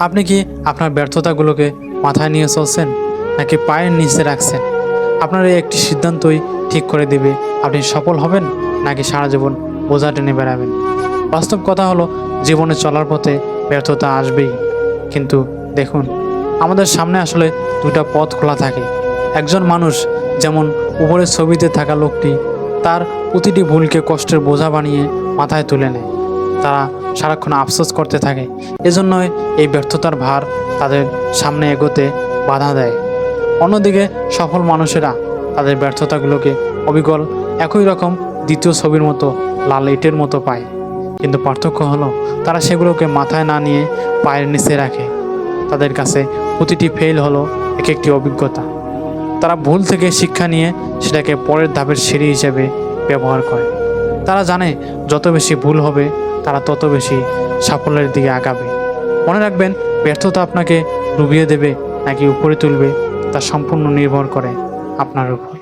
আপনি কি আপনার ব্যর্থতাগুলোকে মাথায় নিয়ে চলছেন নাকি পায়ের নিচে রাখছেন? আপনার এই একটি সিদ্ধান্তই ঠিক করে দেবে আপনি সফল হবেন নাকি সারা জীবন বোঝা টেনে বেড়াবেন। বাস্তব কথা হলো, জীবনে চলার পথে ব্যর্থতা আসবেই, কিন্তু দেখুন, আমাদের সামনে আসলে দুটা পথ খোলা থাকে। একজন মানুষ, যেমন উপরের ছবিতে থাকা লোকটি, তার প্রতিটি ভুলকে কষ্টের বোঝা বানিয়ে মাথায় তুলে নেয়। তারা সারাক্ষণ আফসোস করতে থাকে, এজন্যই এই ব্যর্থতার ভার তাদের সামনে এগোতে বাধা দেয়। অন্যদিকে সফল মানুষেরা তাদের ব্যর্থতাগুলোকে অবিকল একই রকম দ্বিতীয় ছবির মতো লাল ইটের মতো পায়, কিন্তু পার্থক্য হলো তারা সেগুলোকে মাথায় না নিয়ে পায়ের নিচে রাখে। তাদের কাছে প্রতিটি ফেল হলো এক একটি অভিজ্ঞতা। তারা ভুল থেকে শিক্ষা নিয়ে সেটাকে পরের ধাপের সিঁড়ি হিসেবে ব্যবহার করে। তারা জানে যত বেশি ভুল হবে তারা তত বেশি সাফল্যের দিকে আগাবে। মনে রাখবেন, ব্যর্থতা আপনাকে ডুবিয়ে দেবে নাকি উপরে তুলবে তা সম্পূর্ণ নির্ভর করে আপনার উপর।